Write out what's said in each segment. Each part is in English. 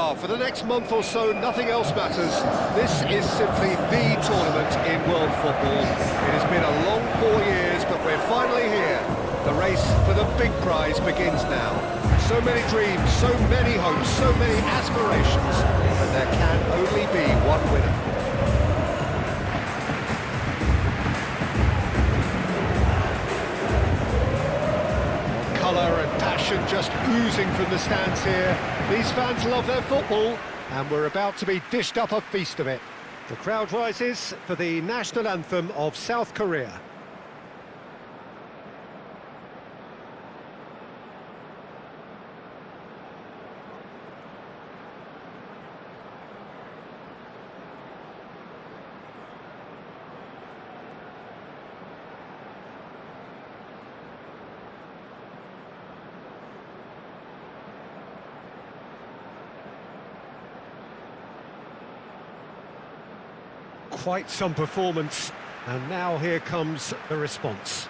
Well, for the next month or so, nothing else matters. This is simply the tournament in world football. It has been a long 4 years, but we're finally here. The race for the big prize begins now. So many dreams, so many hopes, so many aspirations, but there can only be one winner. Colour and passion just oozing from the stands here. These fans love their football, and we're about to be dished up a feast of it. The crowd rises for the national anthem of South Korea. Quite some performance, and now here comes the response.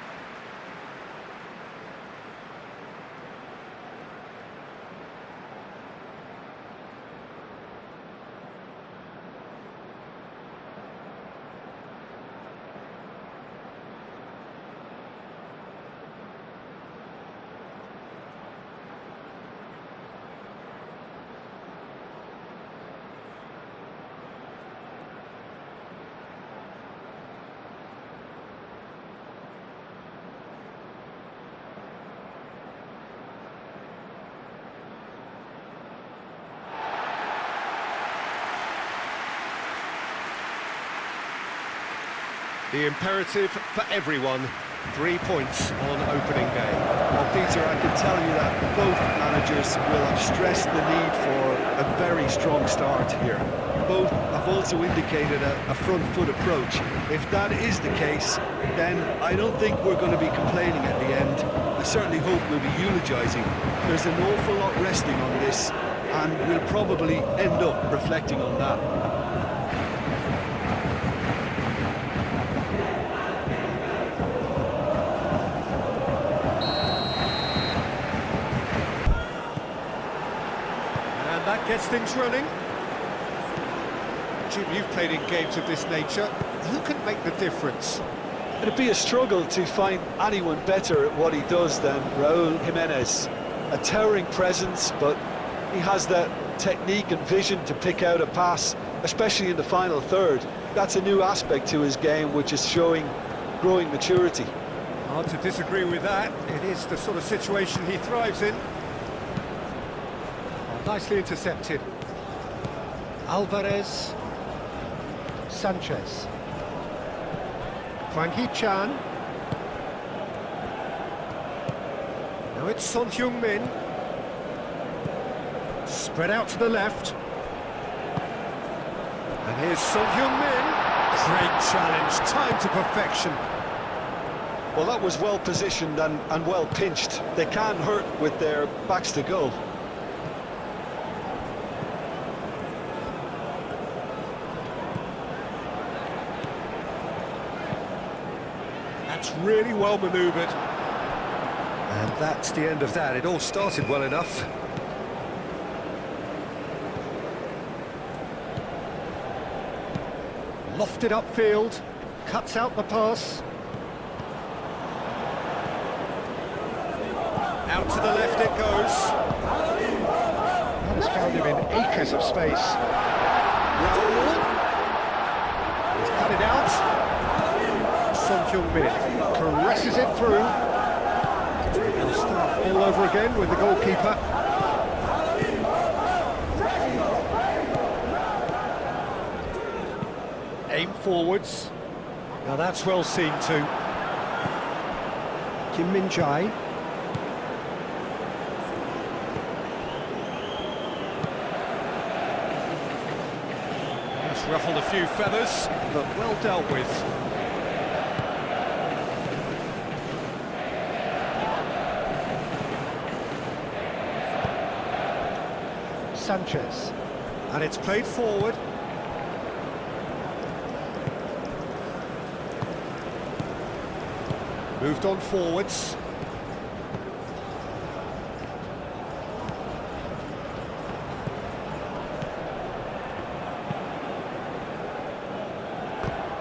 The imperative for everyone, 3 points on opening day. Well, Peter, I can tell you that both managers will have stressed the need for a very strong start here. Both have also indicated a front foot approach. If that is the case, then I don't think we're going to be complaining at the end. I certainly hope we'll be eulogising. There's an awful lot resting on this, and we'll probably end up reflecting on that. That gets things running. Jim, you've played in games of this nature. Who can make the difference? It'd be a struggle to find anyone better at what he does than Raúl Jiménez. A towering presence, but he has that technique and vision to pick out a pass, especially in the final third. That's a new aspect to his game, which is showing growing maturity. Hard to disagree with that. It is the sort of situation he thrives in. Nicely intercepted. Alvarez. Sanchez. Hwang Hee-chan. Now it's Son Heung-min. Spread out to the left. And here's Son Heung-min. Great challenge, time to perfection. Well, that was well positioned and well pinched. They can hurt with their backs to goal. That's really well manoeuvred. And that's the end of that. It all started well enough. Lofted upfield, cuts out the pass. Out to the left it goes. That has found him in acres of space. Raúl. He's cut it out. Son Heung-min caresses it through. He'll start all over again with the goalkeeper. Aim forwards. Now that's well seen too. Kim Min-jae. That's ruffled a few feathers, but well dealt with. Sanchez, and it's played forward. Moved on forwards.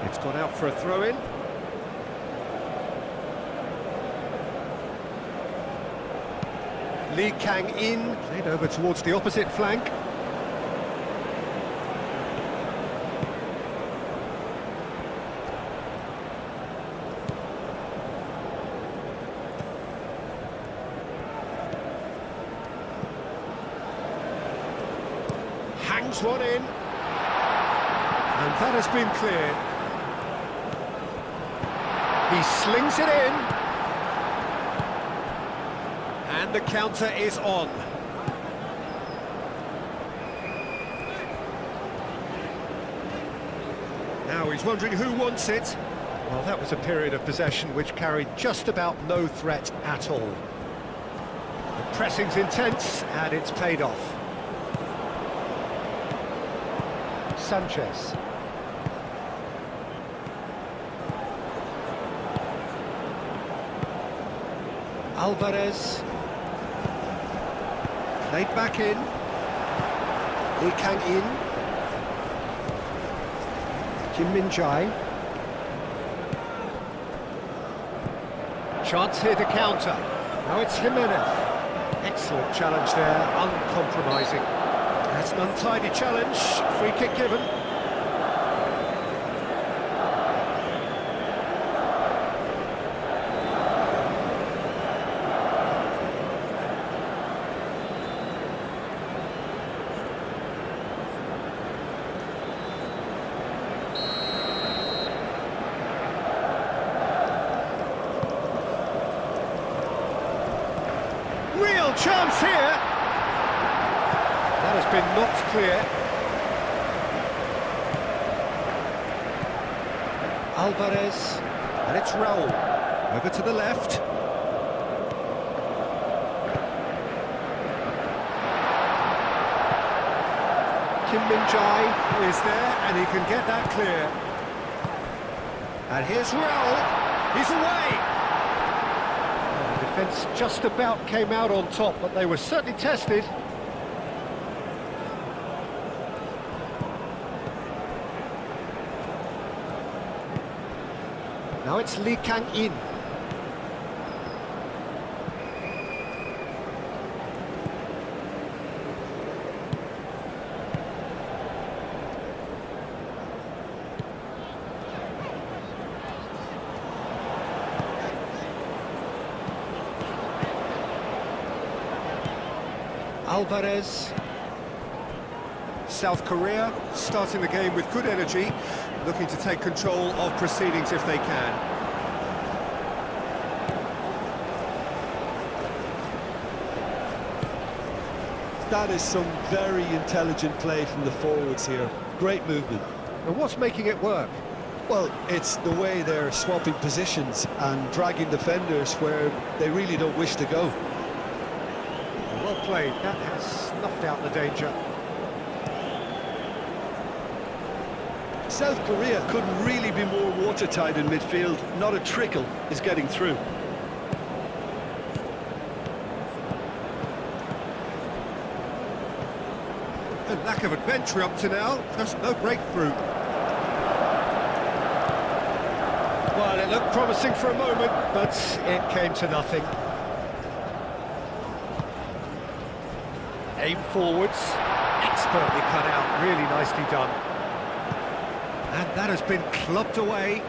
It's gone out for a throw-in. Lee Kang-in, played over towards the opposite flank. Hangs one in. And that has been cleared. He slings it in. And the counter is on. Now he's wondering who wants it. Well, that was a period of possession which carried just about no threat at all. The pressing's intense, and it's paid off. Sanchez. Alvarez. Played back in. Lee Kang-in. Kim Min-jae. Chance here to counter. Now it's Jimenez. Excellent challenge there, uncompromising. That's an untidy challenge. Free kick given. Real chance here. That has been knocked clear. Alvarez, and it's Raul. Over to the left. Kim Min-jae is there, and he can get that clear. And here's Raul. He's away. Defence just about came out on top, but they were certainly tested. Now it's Lee Kang-in. Alvarez. South Korea starting the game with good energy, looking to take control of proceedings if they can. That is some very intelligent play from the forwards here. Great movement. And what's making it work? Well, it's the way they're swapping positions and dragging defenders where they really don't wish to go. Well played, that has snuffed out the danger. South Korea couldn't really be more watertight in midfield. Not a trickle is getting through. A lack of adventure up to now, just no breakthrough. Well, it looked promising for a moment, but it came to nothing. Aim forwards, expertly cut out, really nicely done. And that has been clubbed away.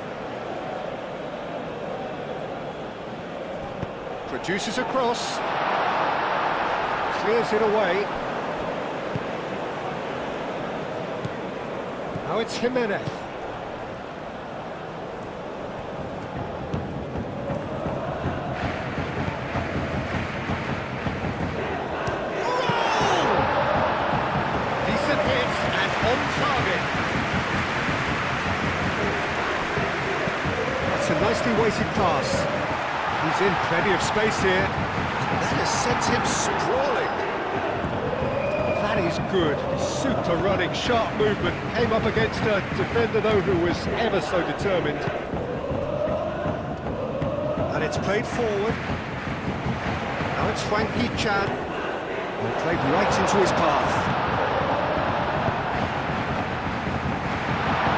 Produces a cross. Clears it away. Now it's Jimenez. Decent hit and on target. That's a nicely weighted pass. He's in plenty of space here. That has sent him sprawling. That is good. Super running, sharp movement. Came up against a defender, though, who was ever so determined. And it's played forward. Now it's Hwang Hee-chan. And played right into his path.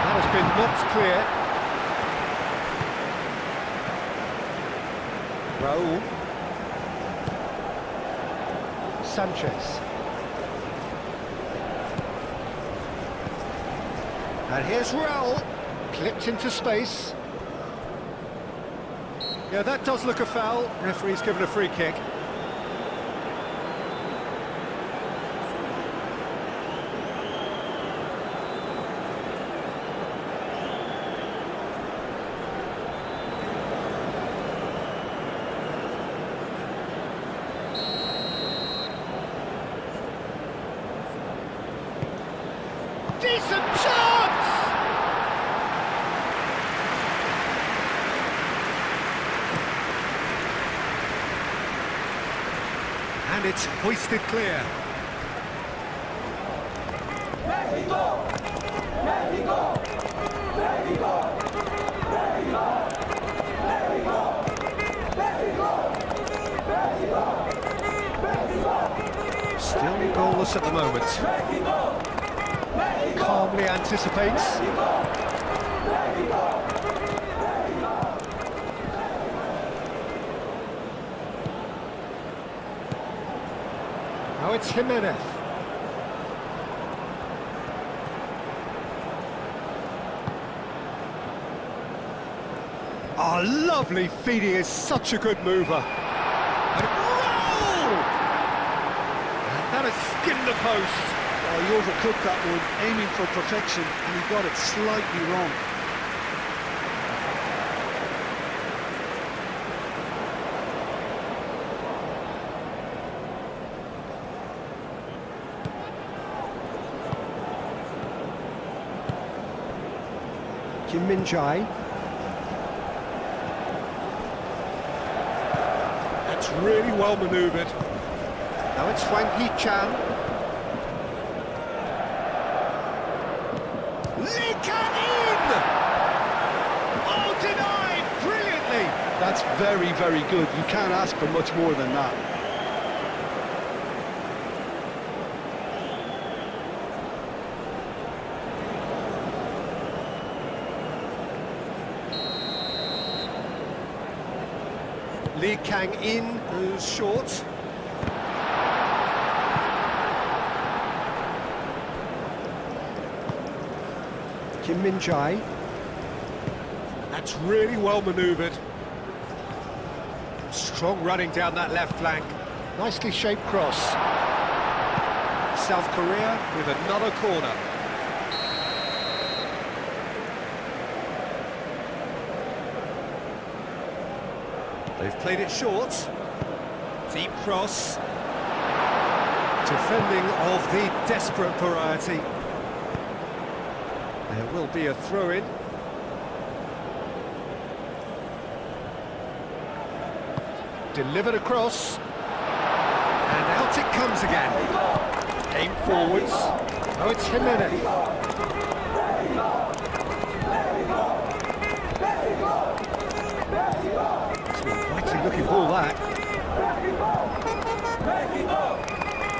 That has been knocked clear. Raul. Sanchez. And here's Raul, clipped into space. Yeah, that does look a foul. Referee's given a free kick. Decent chance! And it's hoisted clear. Mexico! Mexico! Mexico! Mexico! Mexico! Mexico! Mexico! Still goalless at the moment. Mexico! Calmly anticipates. Now it's Jimenez. Oh, lovely feed, he is such a good mover. And roll! And that has skinned the post. Oh, he overcooked that one, aiming for perfection, and he got it slightly wrong. Kim Min-jae. That's really well manoeuvred. Now it's Wang Hee-chan. Lee Kang-in! Oh, denied brilliantly! That's very, very good. You can't ask for much more than that. Lee Kang-in, who's short. Kim Min-jae. That's really well manoeuvred. Strong running down that left flank. Nicely shaped cross. South Korea with another corner. They've played it short. Deep cross. Defending of the desperate variety. There will be a throw-in. Delivered across. And out it comes again. Aim forwards. Oh, it's Jimenez. It's an inviting looking ball, that.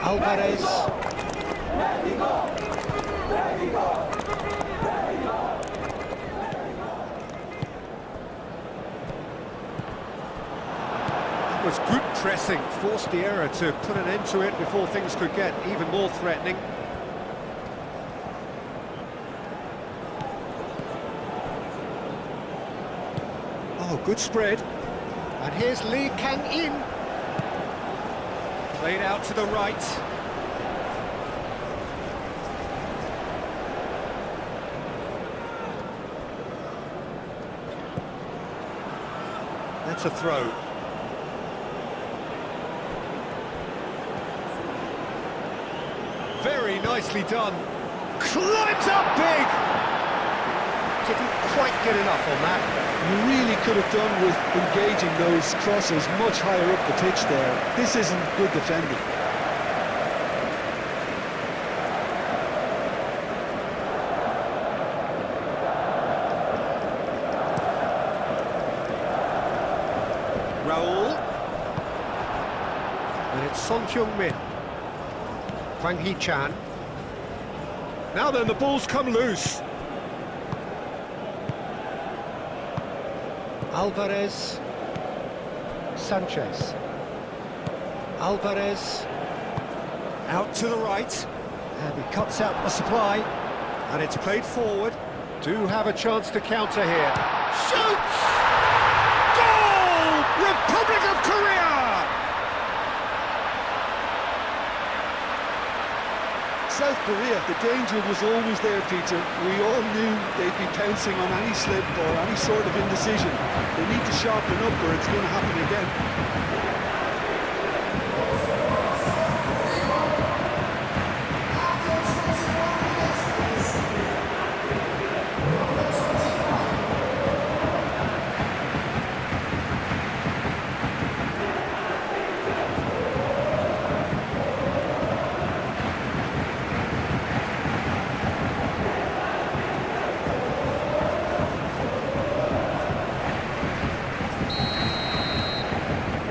Alvarez. That was good pressing, forced the error to put an end to it before things could get even more threatening. Oh, good spread. And here's Lee Kang-in. Played out to the right. That's a throw. Very nicely done. Climbs up big! Didn't quite get enough on that. You really could have done with engaging those crosses much higher up the pitch there. This isn't good defending. Raul. And it's Son Heung-min. Wang Hee-chan. Now then, the ball's come loose. Alvarez. Sanchez. Alvarez. Out to the right. And he cuts out the supply. And it's played forward. Do have a chance to counter here. Shoots! Goal! Republic of Korea! South Korea, the danger was always there, Peter. We all knew they'd be pouncing on any slip or any sort of indecision. They need to sharpen up or it's going to happen again.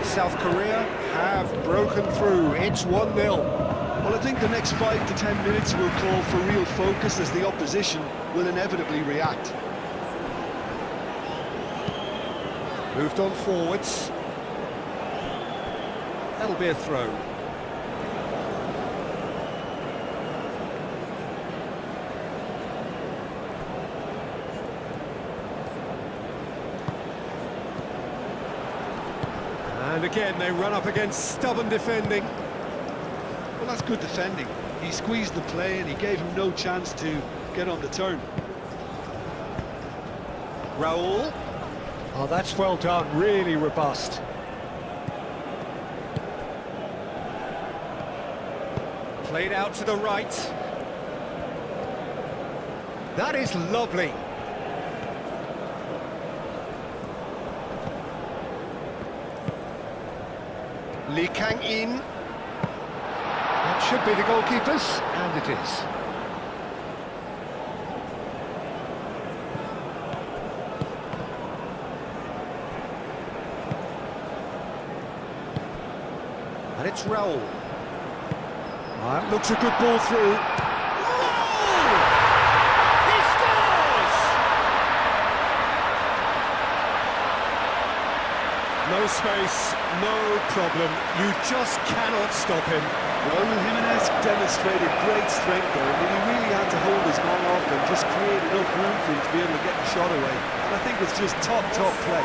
South Korea have broken through. It's 1-0. Well, I think the next 5 to 10 minutes will call for real focus as the opposition will inevitably react. Moved on forwards. That'll be a throw. And again, they run up against stubborn defending. Well, that's good defending. He squeezed the play and he gave him no chance to get on the turn. Raul. Oh, that's well done, really robust. Played out to the right. That is lovely. Lee Kang-in. That should be the goalkeepers, and it is. And it's Raul. That looks a good ball through. Raul! He scores! No space, no problem. You just cannot stop him. Raul Jimenez demonstrated great strength there. I mean, he really had to hold his man off and just create enough room for him to be able to get the shot away. And I think it's just top play.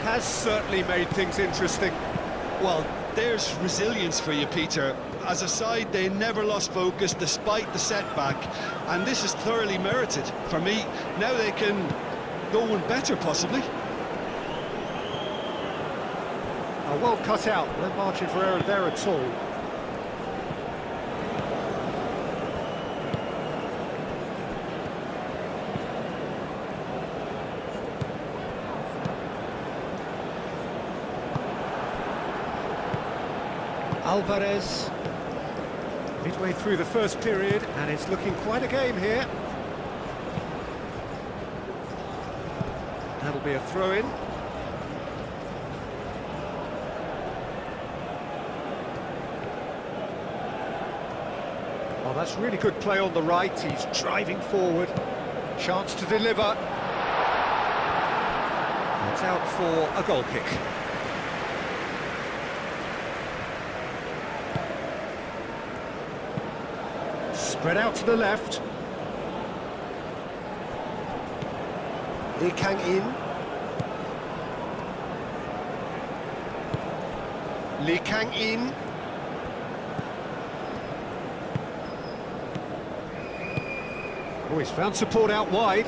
Has certainly made things interesting. Well, there's resilience for you, Peter. As a side, they never lost focus despite the setback, and this is thoroughly merited. For me, now they can go one better, possibly. Well cut out, no margin for error there at all. Alvarez, midway through the first period, and it's looking quite a game here. That'll be a throw-in. Oh, that's really good play on the right. He's driving forward. Chance to deliver. It's out for a goal kick. Spread out to the left. Lee Kang-in. Lee Kang-in. Oh, he's found support out wide.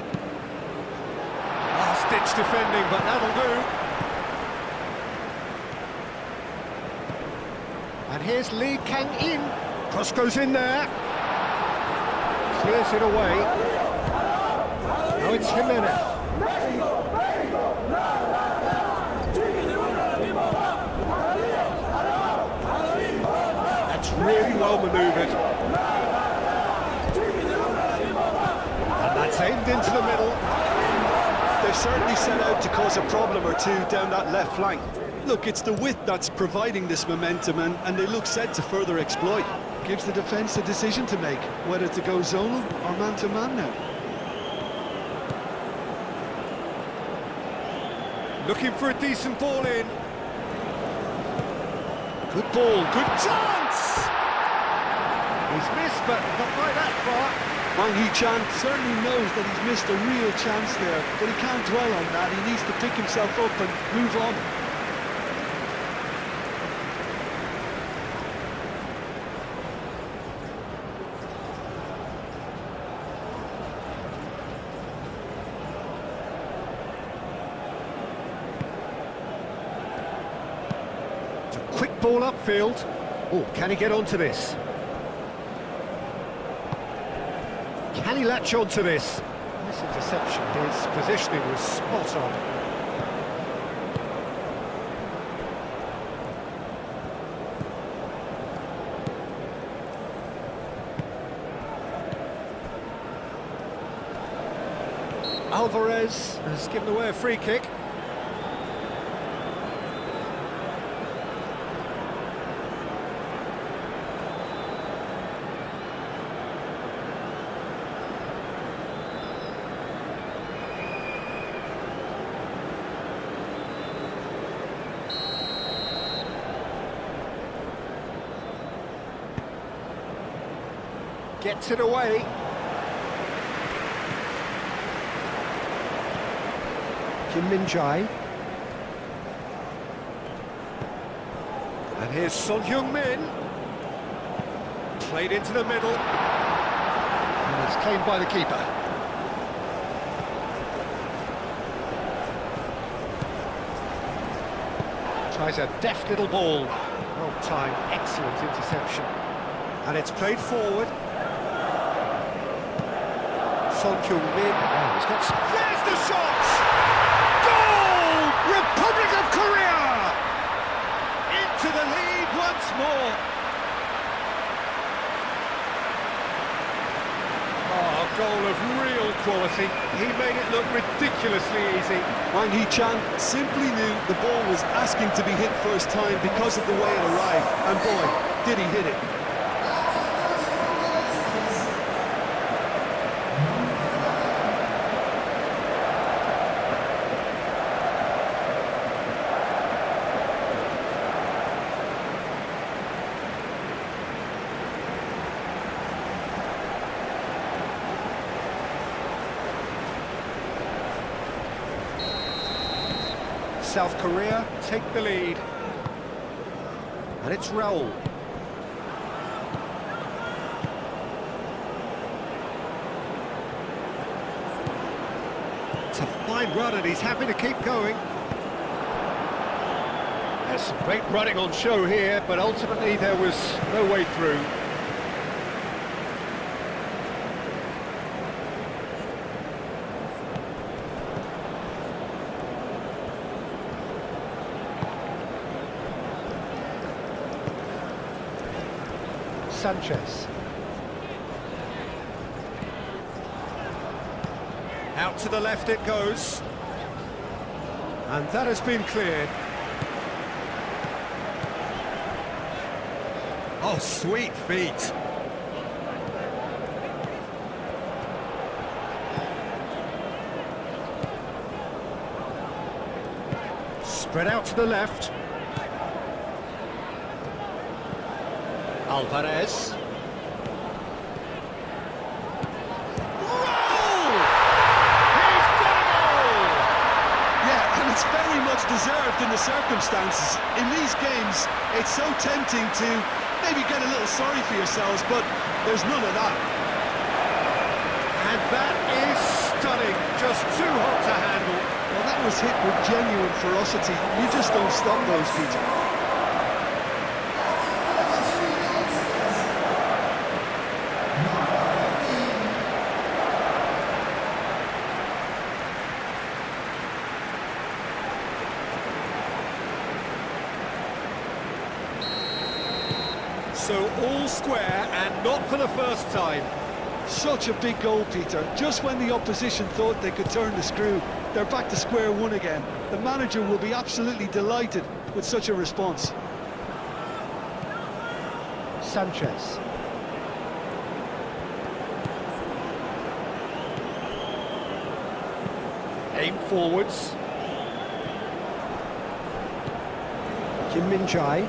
Last-ditch defending, but that'll do. And here's Lee Kang-in. Cross goes in there. Clears it away. Now it's Jimenez. That's really well manoeuvred. into the middle. They've certainly set out to cause a problem or two down that left flank. Look, it's the width that's providing this momentum, and they look set to further exploit. Gives the defence a decision to make, whether to go zonal or man-to-man now. Looking for a decent ball in. Good ball, good chance! He's missed, but not by that far. Wang Hee-chan certainly knows that he's missed a real chance there, but he can't dwell on that. He needs to pick himself up and move on. It's a quick ball upfield. Oh, can he get onto this? Can he latch onto this? This interception, his positioning was spot on. Alvarez has given away a free kick. Gets it away. Kim Min-jae. And here's Son Heung-min. Played into the middle. And it's claimed by the keeper. Tries a deft little ball. Well timed, excellent interception. And it's played forward. Son Heung-min. Oh, he's got... There's the shot! Goal! Republic of Korea! Into the lead once more. Oh, a goal of real quality. He made it look ridiculously easy. Wang Hee-chan simply knew the ball was asking to be hit first time because of the way it arrived. And boy, did he hit it. South Korea take the lead. And it's Raul. It's a fine run and he's happy to keep going. There's some great running on show here, but ultimately there was no way through. Sanchez. Out to the left it goes. And that has been cleared. Oh, sweet feet. Spread out to the left. Alvarez. Goal! He's got a goal! Yeah, and it's very much deserved in the circumstances. In these games, it's so tempting to maybe get a little sorry for yourselves, but there's none of that. And that is stunning. Just too hot to handle. Well, that was hit with genuine ferocity. You just don't stop those, Peter. So all square and not for the first time. Such a big goal, Peter. Just when the opposition thought they could turn the screw, they're back to square one again. The manager will be absolutely delighted with such a response. Sanchez. Aim forwards. Kim Min-jae.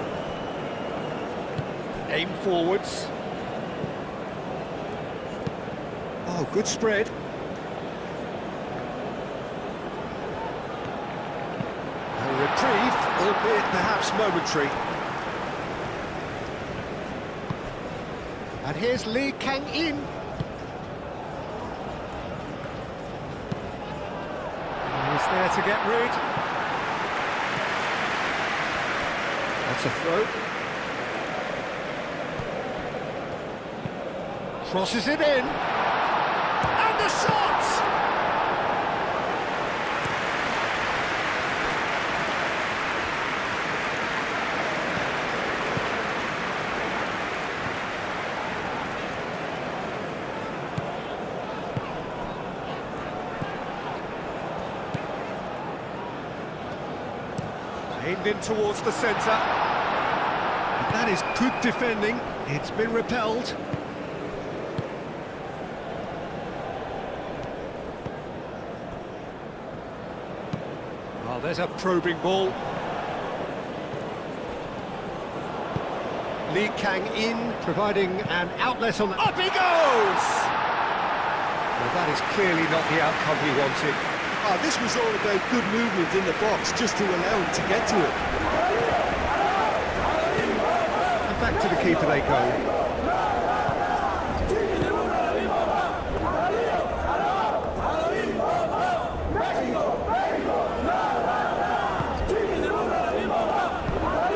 Aim forwards. Oh, good spread. A reprieve, albeit perhaps momentary. And here's Lee Kang-in. He's there to get rid. That's a throw. Crosses it in. And the shot! Aimed in towards the centre. That is good defending. It's been repelled. Oh, there's a probing ball. Lee Kang-in providing an outlet on the... Up he goes! Well, that is clearly not the outcome he wanted. This was all about good movement in the box, just to allow him to get to it. And back to the keeper they go.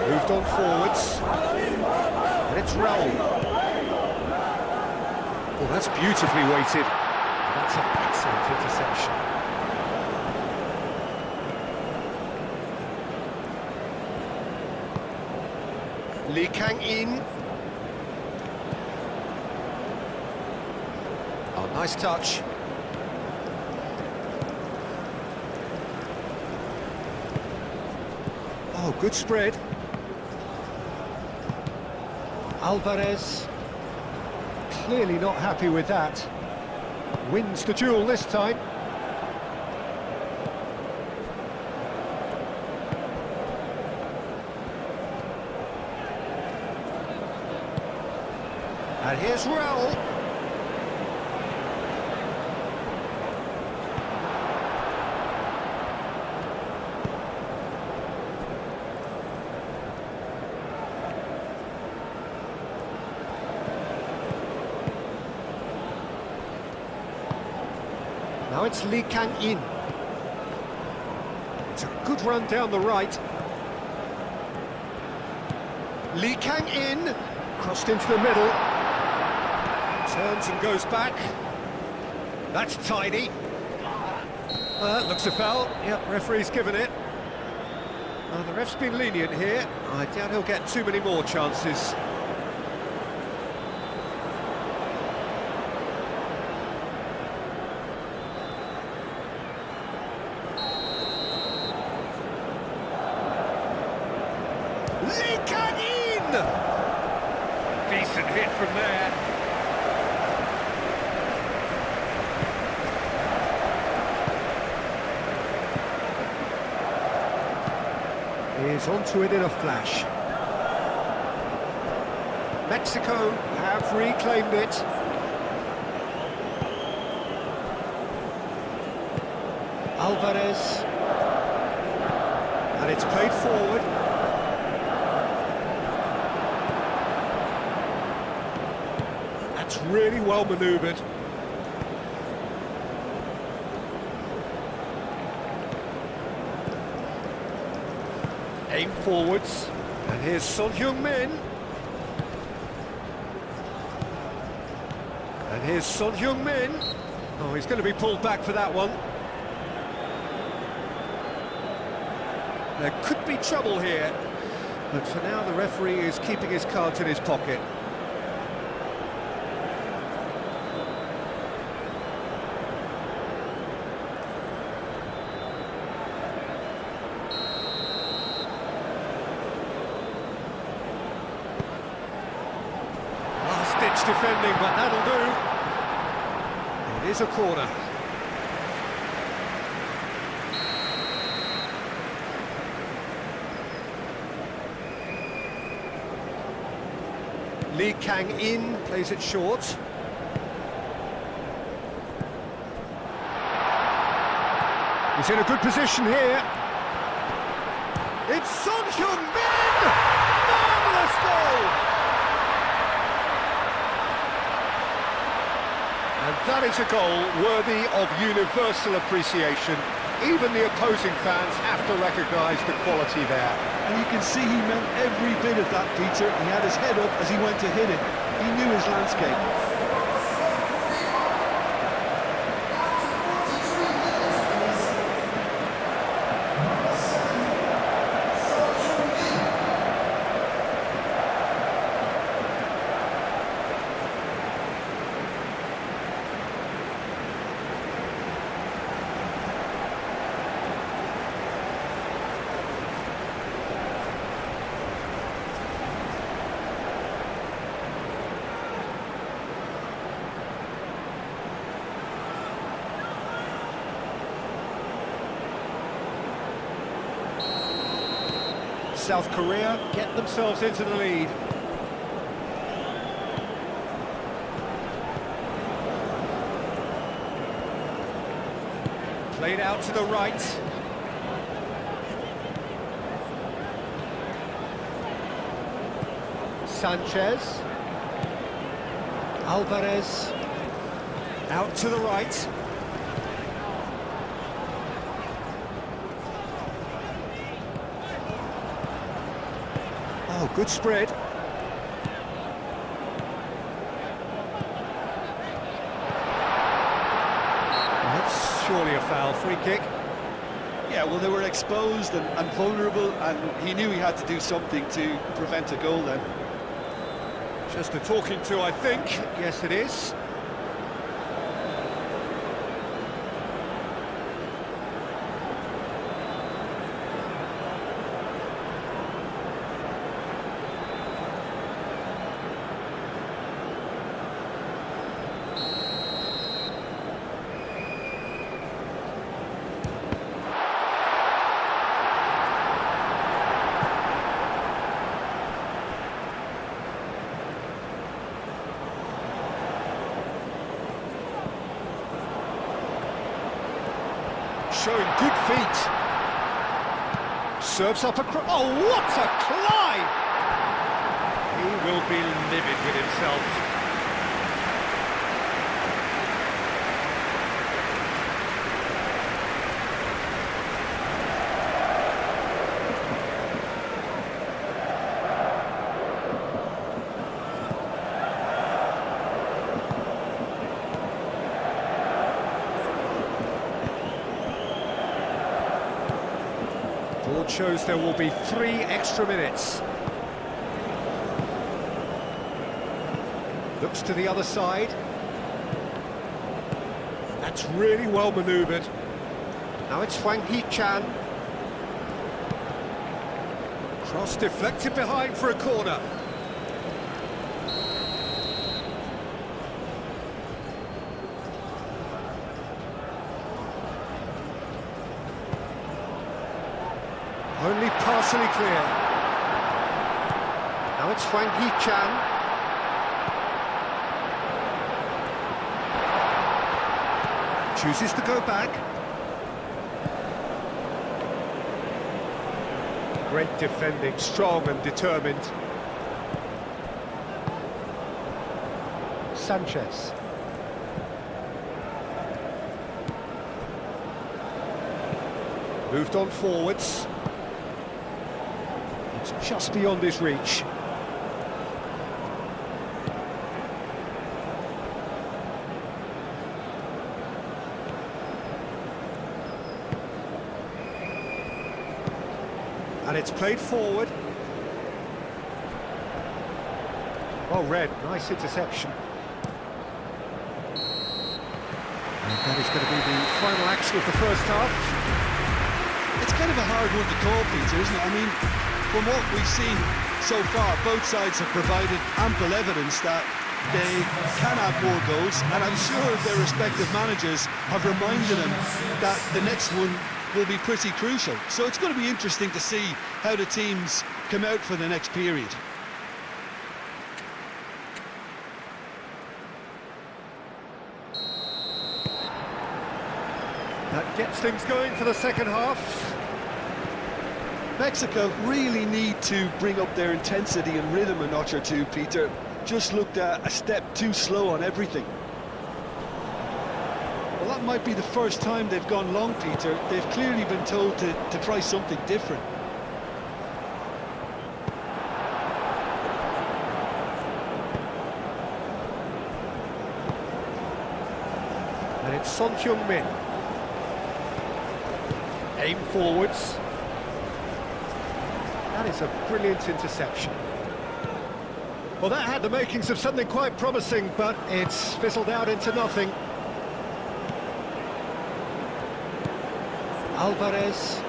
Moved on forwards. And it's Raul. Well, that's beautifully weighted. That's an excellent interception. Lee Kang-in. Oh, nice touch. Oh, good spread. Alvarez. Clearly not happy with that. Wins the duel this time. And here's Raul. Now it's Lee Kang-in. It's a good run down the right. Lee Kang-in, crossed into the middle. Turns and goes back. That's tidy. Looks a foul. Yep, referee's given it. The ref's been lenient here. I doubt he'll get too many more chances. Lee Kang-in! Decent hit from there. Is onto it in a flash. Mexico have reclaimed it. Alvarez. And it's played forward. That's really well manoeuvred. Aim forwards, and here's Son Heung-min. And here's Son Heung-min. Oh, he's going to be pulled back for that one. There could be trouble here, but for now the referee is keeping his cards in his pocket. edge defending, but that'll do. It is a corner. Lee Kang-in plays it short. He's in a good position here. It's Son Heung-min! Marvellous goal! And that is a goal worthy of universal appreciation. Even the opposing fans have to recognise the quality there. And you can see he meant every bit of that, Peter. He had his head up as he went to hit it. He knew his landscape. South Korea get themselves into the lead. Played out to the right. Sanchez. Alvarez. Out to the right. Oh, good spread. That's surely a foul. Free kick. Yeah, well, they were exposed and vulnerable, and he knew he had to do something to prevent a goal then. Just a talking to, I think. Yes, it is. Showing good feet. Serves up across. Oh, what a climb! He will be livid with himself. Board shows there will be 3 extra minutes. Looks to the other side. That's really well manoeuvred. Now it's Hwang Hee-chan. Cross deflected behind for a corner. Only partially clear. Now it's Hwang Hee-chan. Chooses to go back. Great defending, strong and determined. Sanchez. Moved on forwards. It's just beyond his reach. And it's played forward. Well read, nice interception. And that is going to be the final action of the first half. It's kind of a hard one to call, Peter, isn't it? I mean, from what we've seen so far, both sides have provided ample evidence that They can have more goals, and I'm sure their respective managers have reminded them that the next one will be pretty crucial. So it's going to be interesting to see how the teams come out for the next period. That gets things going for the second half. Mexico really need to bring up their intensity and rhythm a notch or two, Peter. Just looked a step too slow on everything. Well, that might be the first time they've gone long, Peter. They've clearly been told to try something different. And it's Son Heung-min. Aim forwards. That is a brilliant interception. Well, that had the makings of something quite promising, but it's fizzled out into nothing. Alvarez.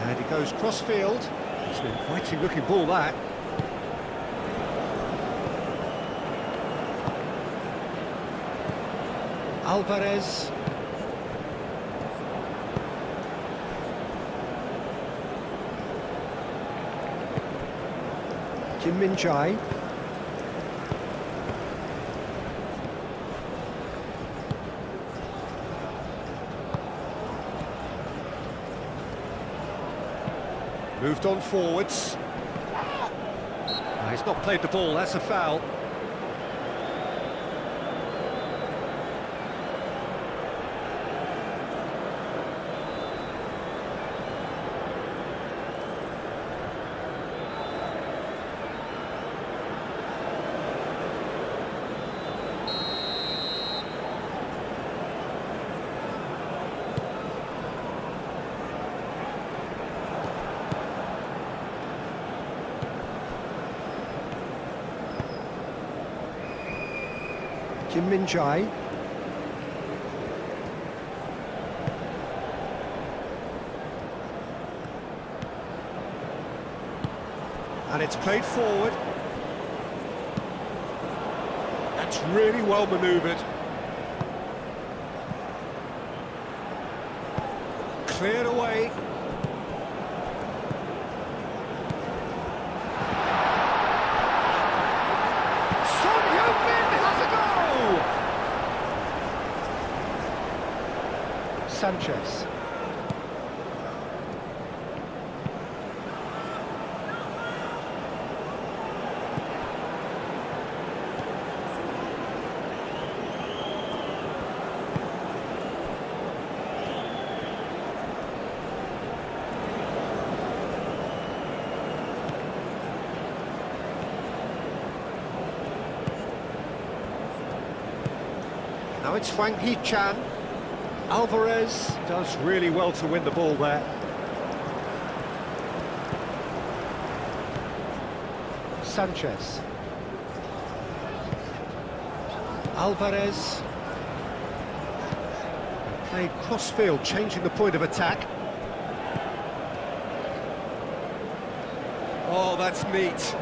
And he goes cross-field. It's an inviting-looking ball, that. Alvarez. Kim Min-jae. Moved on forwards. He's not played the ball, that's a foul. Kim Min-jae. And it's played forward. That's really well manoeuvred. Cleared away. Son Heung-min has a goal! Sanchez. Now it's Hwang Hee-chan. Alvarez does really well to win the ball there. Sanchez. Alvarez. Played cross-field, changing the point of attack. Oh, that's neat.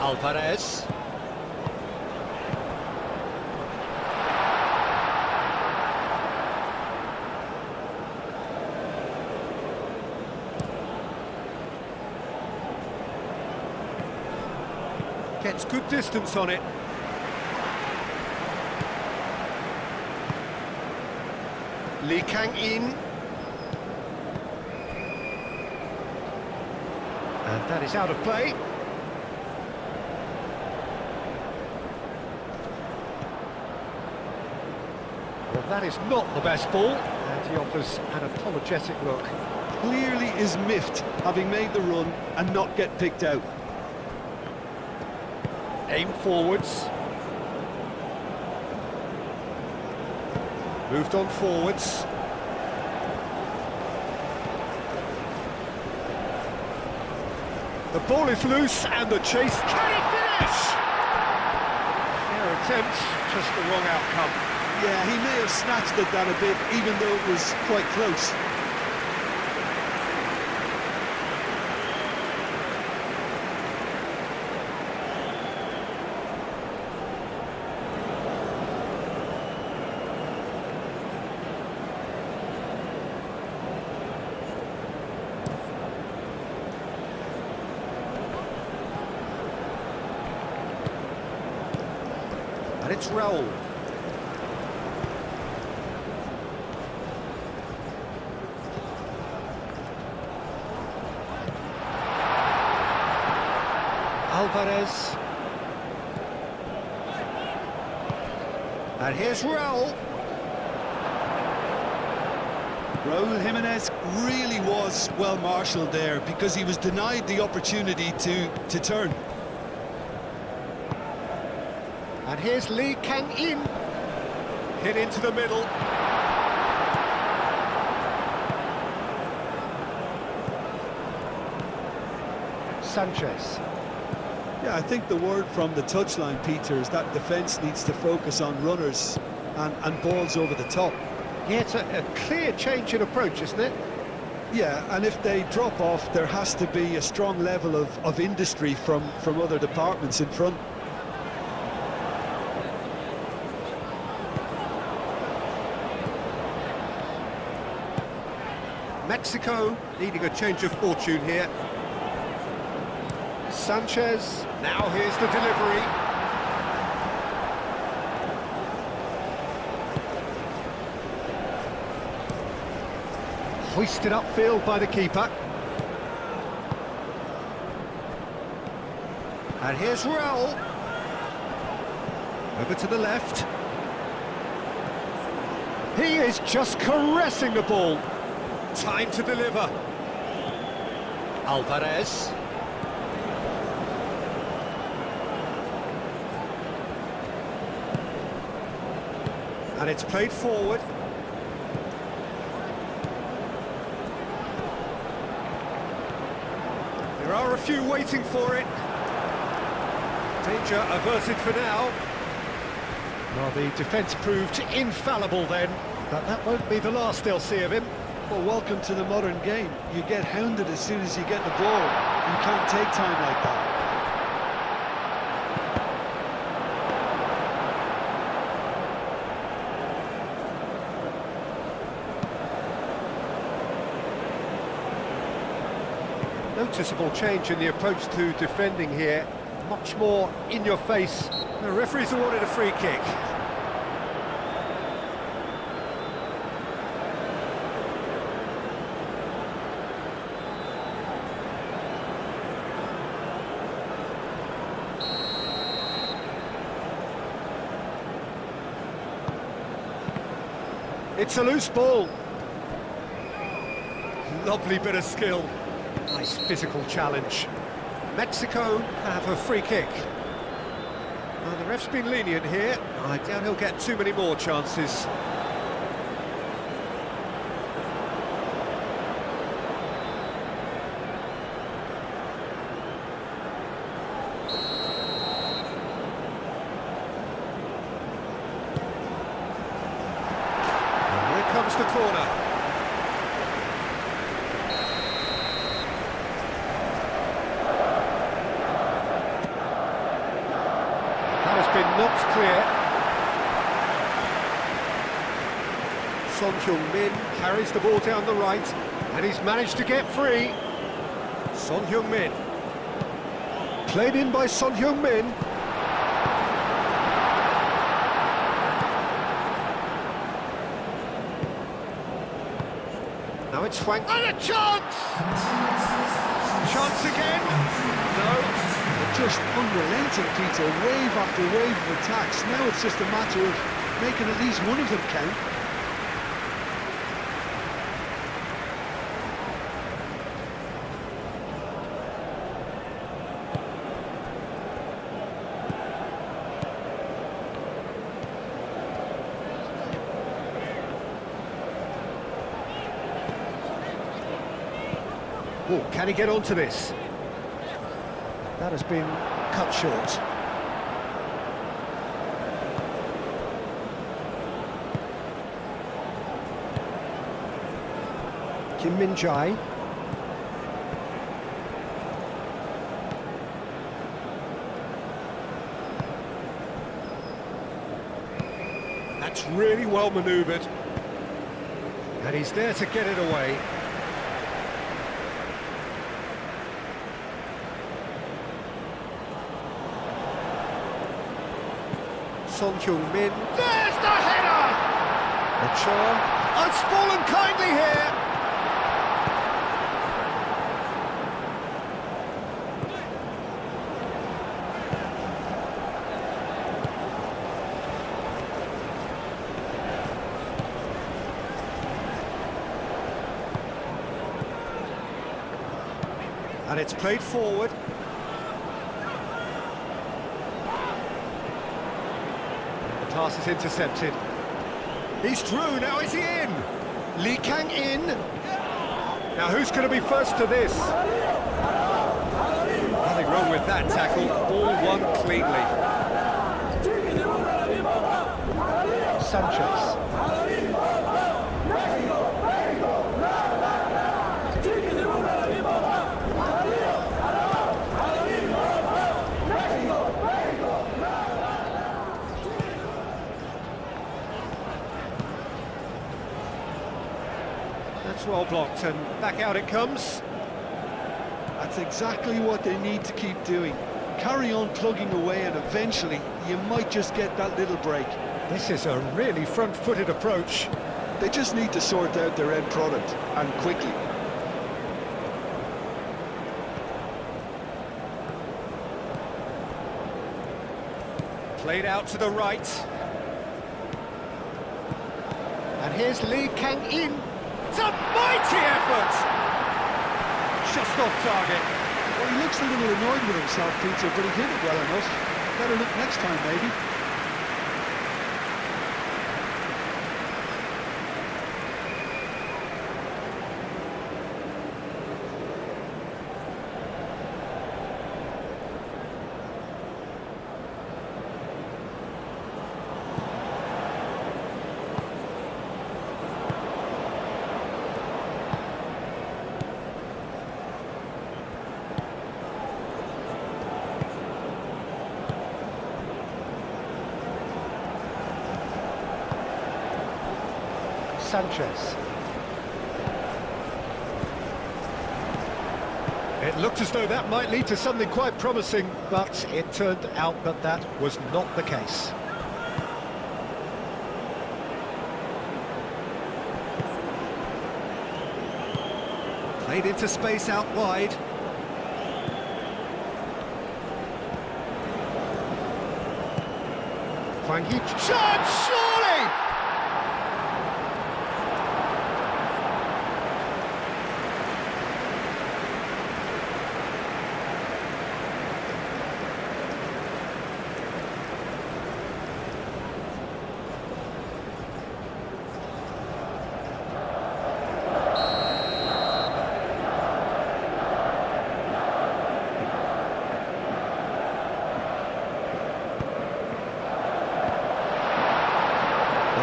Alvarez. Gets good distance on it. Lee Kang-in. And that is out of play. Well, that is not the best ball, and he offers an apologetic look. Clearly is miffed, having made the run and not get picked out. Aim forwards. Moved on forwards. The ball is loose and the chase. Can he finish? Fair attempt, just the wrong outcome. Yeah, he may have snatched at that a bit, even though it was quite close. And it's Raul. Alvarez. And here's Raul. Raul Jimenez really was well marshalled there because he was denied the opportunity to turn. And here's Lee Kang-in. Hit into the middle. Sanchez. Yeah, I think the word from the touchline, Peter, is that defence needs to focus on runners and balls over the top. Yeah, it's a clear change in approach, isn't it? Yeah, and if they drop off, there has to be a strong level of industry from other departments in front. Mexico needing a change of fortune here. Sanchez, now here's the delivery. Hoisted upfield by the keeper. And here's Raul. Over to the left. He is just caressing the ball. Time to deliver. Alvarez. And it's played forward. There are a few waiting for it. Danger averted for now. Well, the defence proved infallible then, but that won't be the last they'll see of him. Well, welcome to the modern game. You get hounded as soon as you get the ball. You can't take time like that. Noticeable change in the approach to defending here. Much more in your face. The referee's awarded a free kick. It's a loose ball. Lovely bit of skill. Nice physical challenge. Mexico have a free kick. Well, the ref's been lenient here. I doubt he'll get too many more chances. And here comes the corner. Been knocked clear. Son Heung-min carries the ball down the right, and he's managed to get free. Son Heung-min. Played in by Son Heung-min. Now it's Hwang. And a chance! Chance again? No. Just unrelenting, Peter, wave after wave of attacks. Now it's just a matter of making at least one of them count. Oh, can he get onto this? That has been cut short. Kim Min-jae. That's really well manoeuvred. And he's there to get it away. Son Heung-min. There's the header! Ochoa. Oh, it's fallen kindly here. And it's played forward. The pass is intercepted. He's through, now is he in? Lee Kang-in. Now who's going to be first to this? Nothing wrong with that tackle, all won cleanly. Sanchez. That's well blocked, and back out it comes. That's exactly what they need to keep doing. Carry on plugging away, and eventually you might just get that little break. This is a really front-footed approach. They just need to sort out their end product, and quickly. Played out to the right. And here's Lee Kang-in. It's a mighty effort! Just off target. Well, he looks a little annoyed with himself, Peter, but he hit it well enough. Better look next time, maybe. Sanchez. It looked as though that might lead to something quite promising, But it turned out that that was not the case. played into space out wide. Hwang Hee. Shot, surely!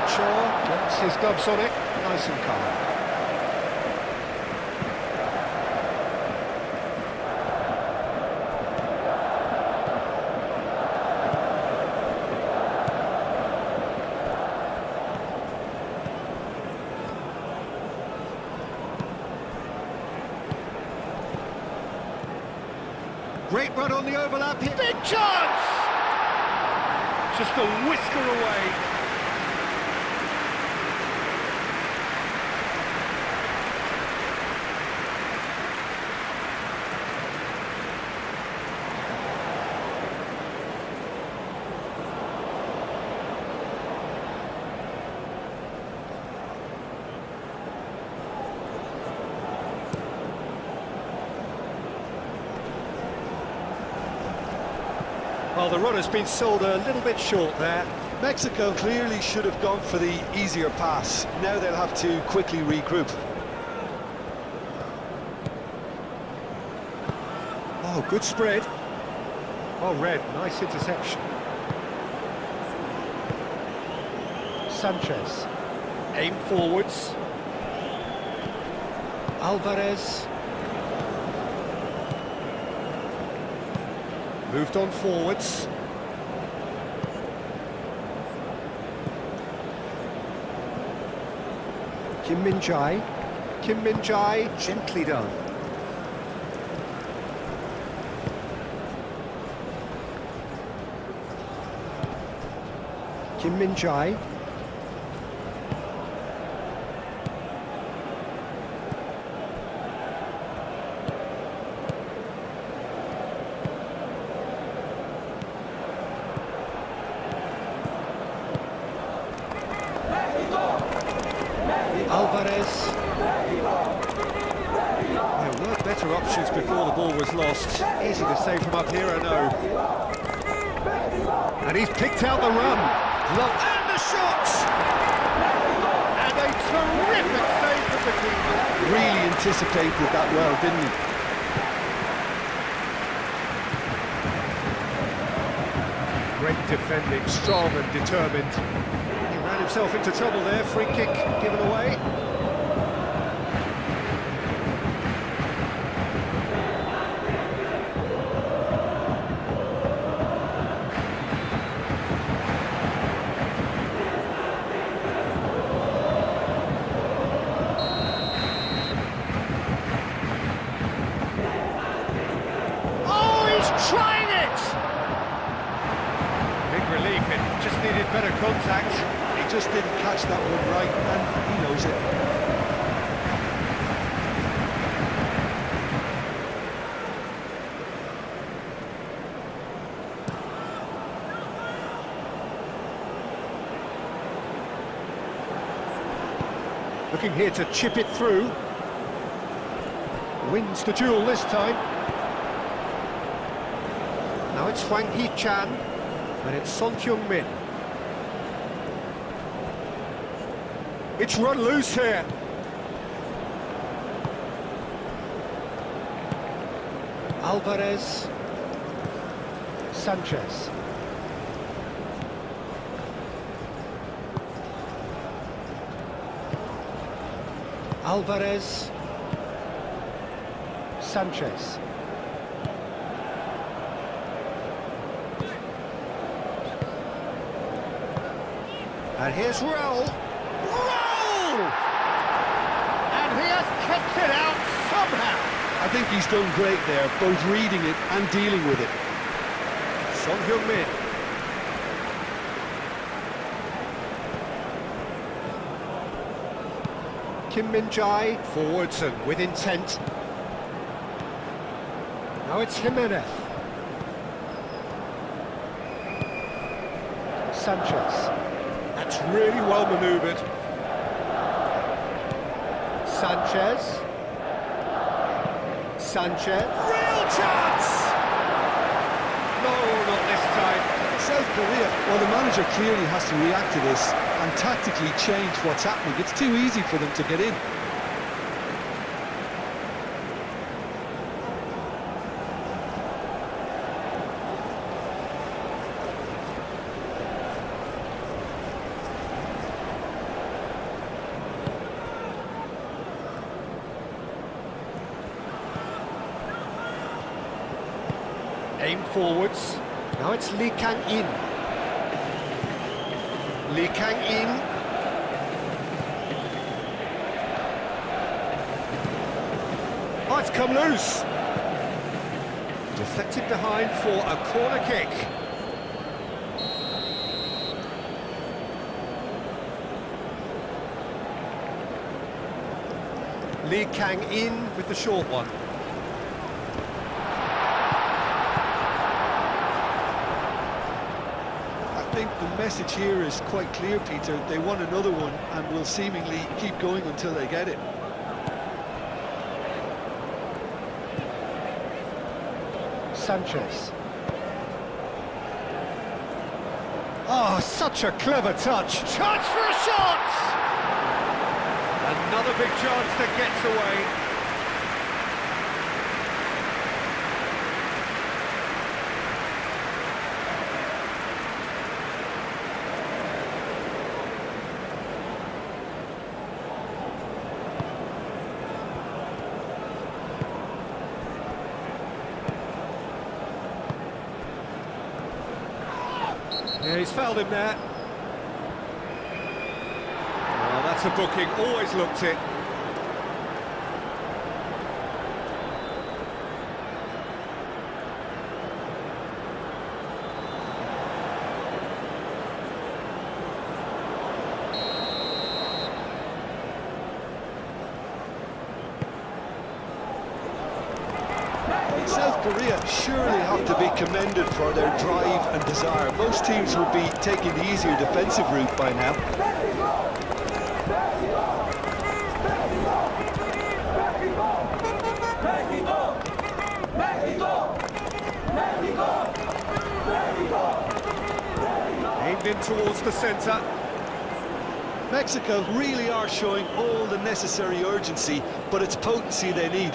Shaw gets his gloves on it, nice and calm. Great run on the overlap here. Big chance! Just a whisker away. Well, the run has been sold a little bit short there. Mexico clearly should have gone for the easier pass. Now they'll have to quickly regroup. Oh, good spread. Well read, nice interception. Sanchez. Aim forwards. Alvarez. Moved on forwards. Kim Min-jae. Kim Min-jae, gently done. Kim Min-jae. Alvarez. There were better options before the ball was lost. Easy to save from up here, I know. And he's picked out the run. And the shot! And a terrific save from the keeper. Really anticipated that well, didn't he? Great defending, strong and determined. He ran himself into trouble there, free kick given away. Trying it! Big relief, it just needed better contact. He just didn't catch that one right, and he knows it. Looking here to chip it through. Wins the duel this time. Now it's Hwang Hee-chan, and it's Son Heung-min. It's run loose here. Alvarez. Sanchez. Alvarez. Sanchez. And here's Raul. Raul! And he has kept it out somehow. I think he's done great there, both reading it and dealing with it. Son Heung-min. Kim Min-jae, forwards and with intent. Now it's Jimenez. Sanchez. That's really well manoeuvred. Sanchez. Sanchez. Real chance! No, not this time. South Korea, well, the manager clearly has to react to this and tactically change what's happening. It's too easy for them to get in. Aimed forwards. Now it's Lee Kang-in. Lee Kang-in. Oh, it's come loose. Deflected behind for a corner kick. Lee Kang-in with the short one. I think the message here is quite clear, Peter. They want another one and will seemingly keep going until they get it. Sanchez. Oh, such a clever touch. Chance for a shot! Another big chance that gets away. Yeah, he's fouled him there. Oh, that's a booking, always looked it. South Korea surely have to be commended for their drive and desire. Most teams would be taking the easier defensive route by now. Aimed in towards the centre. Mexico really are showing all the necessary urgency, but it's potency they need.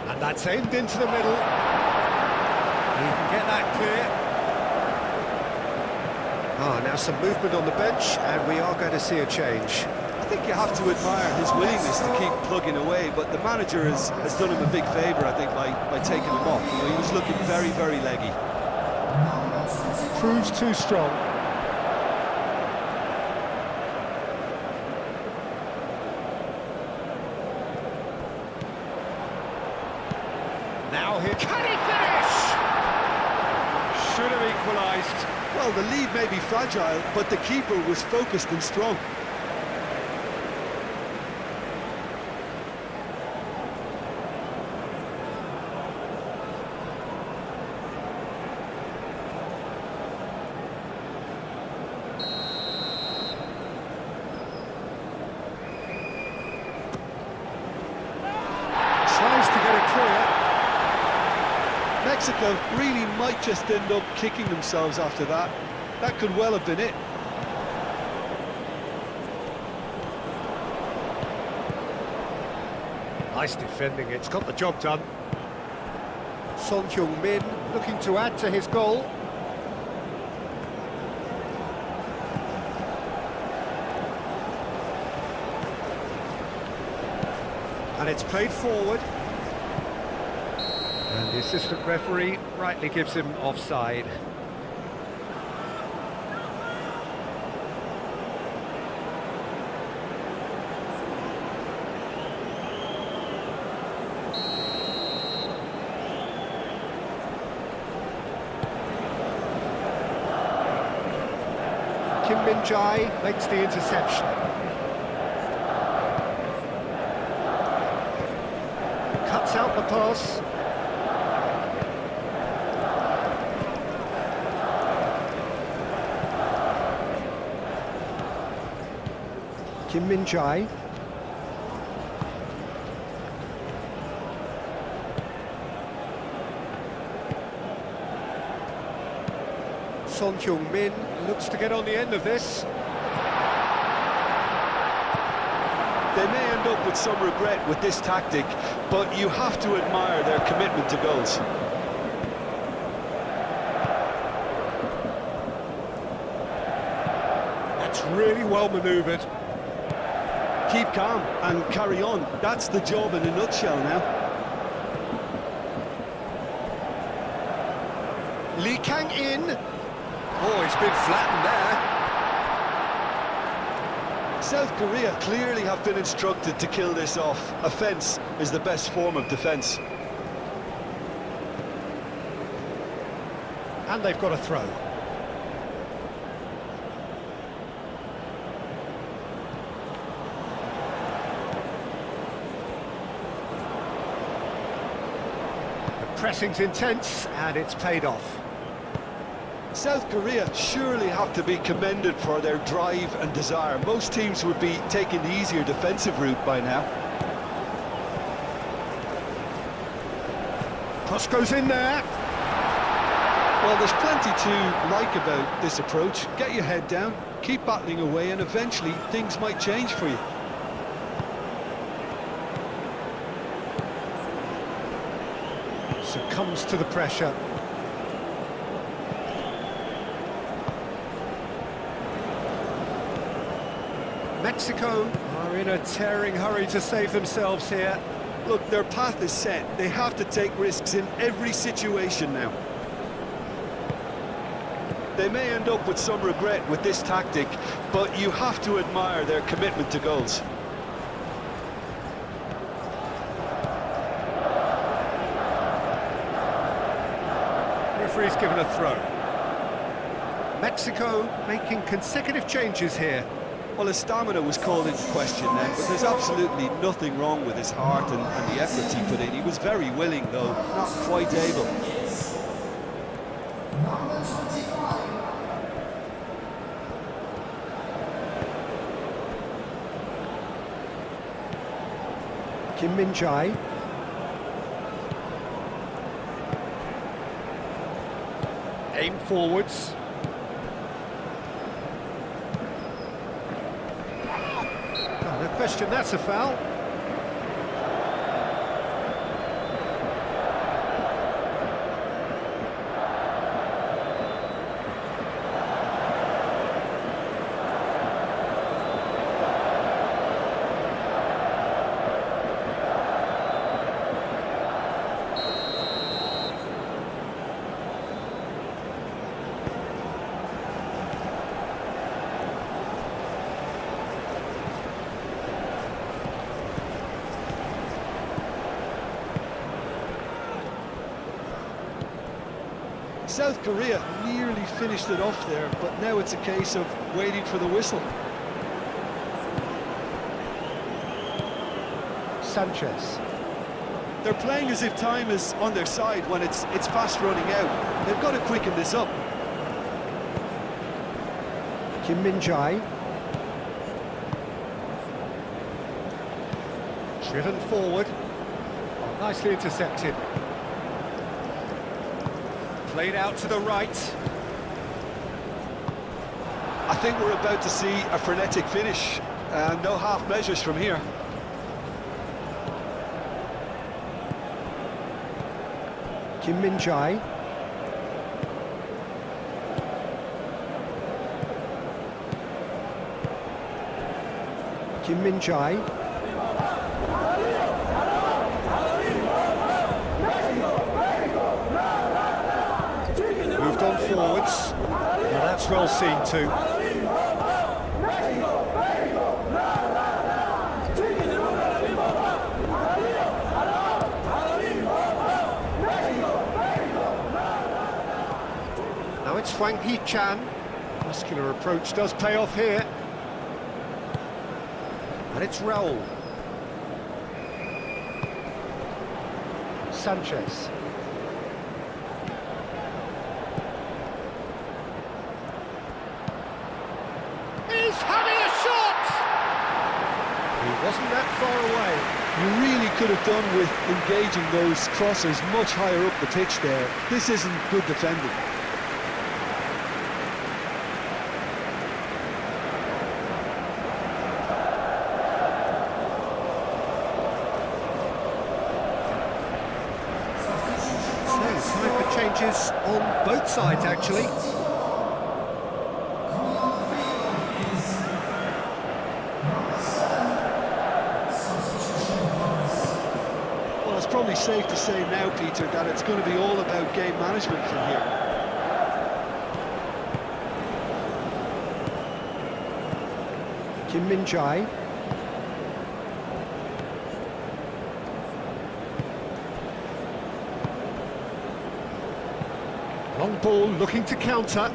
And that's aimed into the middle. He can get that clear. Ah, now some movement on the bench, and we are going to see a change. I think you have to admire his willingness to keep plugging away, but the manager has done him a big favour, I think, by taking him off. You know, he was looking very, very leggy. Proves too strong. Now here, can he finish? Should have equalised. Well, the lead may be fragile, but the keeper was focused and strong. Tries to get it clear. Mexico really might just end up kicking themselves after that. That could well have been it. Nice defending, it's got the job done. Son Heung-min looking to add to his goal. And it's played forward. And the assistant referee rightly gives him offside. Kim Min-jae makes the interception. Cuts out the pass. Kim Min-jae. Son Heung-min Looks to get on the end of this. They may end up with some regret with this tactic, but you have to admire their commitment to goals. That's really well manoeuvred. Keep calm and carry on. That's the job in a nutshell now. Lee Kang-in. Oh, he's been flattened there. South Korea clearly have been instructed to kill this off. Offence is the best form of defence. And they've got a throw. The pressing's intense, and it's paid off. South Korea surely have to be commended for their drive and desire. Most teams would be taking the easier defensive route by now. Cross goes in there. Well, there's plenty to like about this approach. Get your head down, keep battling away, and eventually things might change for you. Succumbs to the pressure. Mexico are They're in a tearing hurry to save themselves here. Look, their path is set. They have to take risks in every situation now. They may end up with some regret with this tactic, but you have to admire their commitment to goals. Referee's given a throw. Mexico making consecutive changes here. Well, his stamina was called into question then, but there's absolutely nothing wrong with his heart and the effort he put in. He was very willing, though, not quite able. Kim Min-jae. Aim forwards. Oh, no question, that's a foul. South Korea nearly finished it off there, but now it's a case of waiting for the whistle. Sanchez. They're playing as if time is on their side when it's fast running out. They've got to quicken this up. Kim Min-jae. Driven forward. Oh, nicely intercepted. Played out to the right. I think we're about to see a frenetic finish. No half measures from here. Kim Min-jae. Kim Min-jae. Moved on forwards. Well, that's well seen too. Now it's Hwang Hee-chan. Muscular approach does pay off here. And it's Raul. Sanchez. He's having a shot! He wasn't that far away. You really could have done with engaging those crossers much higher up the pitch there. This isn't good defending. So, time for changes on both sides, actually. Well, it's probably safe to say now, Peter, that it's going to be all about game management from here. Kim Min-jae. Long ball looking to counter.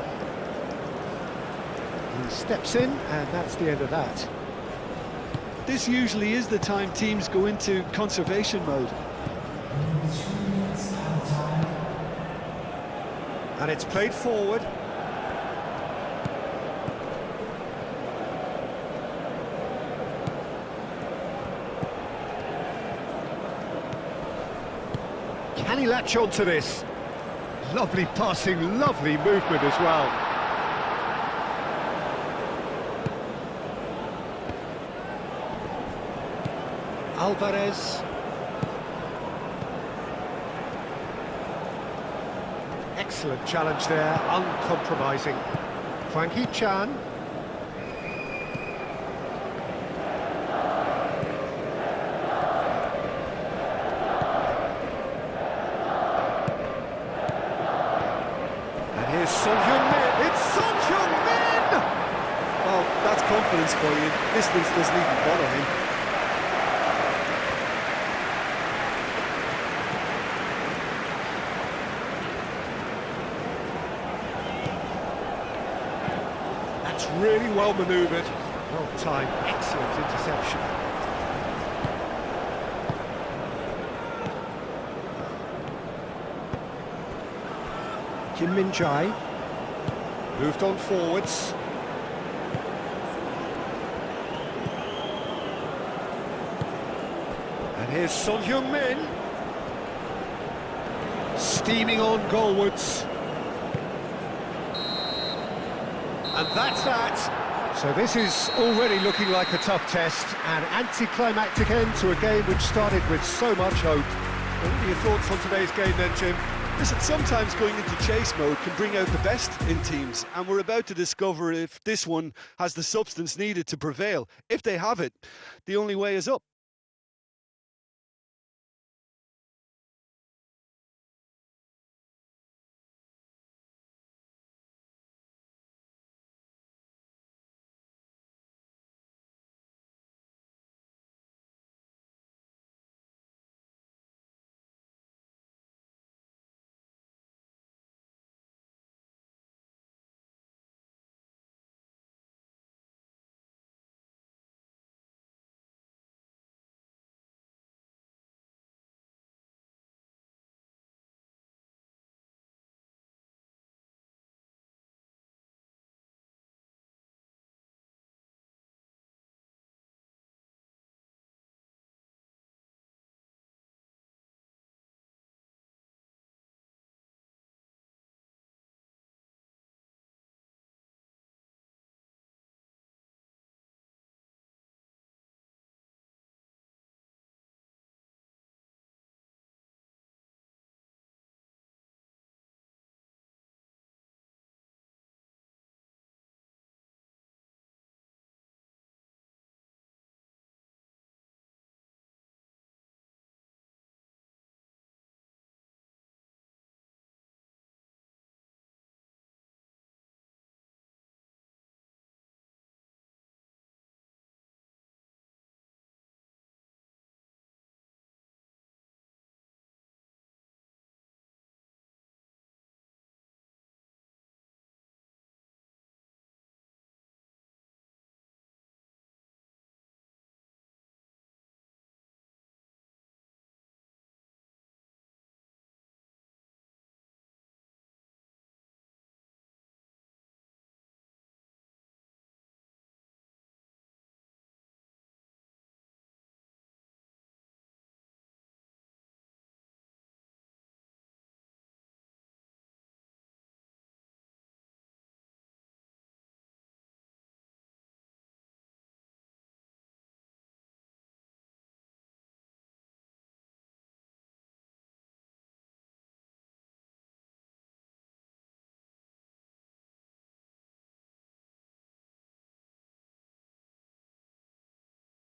He steps in, and that's the end of that. This usually is the time teams go into conservation mode. And it's played forward. Can he latch on to this? Lovely passing, lovely movement as well. Alvarez. Excellent challenge there, uncompromising. Hwang Hee-chan. distance for you. Distance doesn't even bother him. That's really well manoeuvred. Well timed, excellent interception. Kim Min-jae. Moved on forwards. And here's Son Heung-min. Steaming on goalwards. And that's that. So this is already looking like a tough test, an anticlimactic end to a game which started with so much hope. What are your thoughts on today's game then, Jim? Listen, sometimes going into chase mode can bring out the best in teams, and we're about to discover if this one has the substance needed to prevail. If they have it, the only way is up.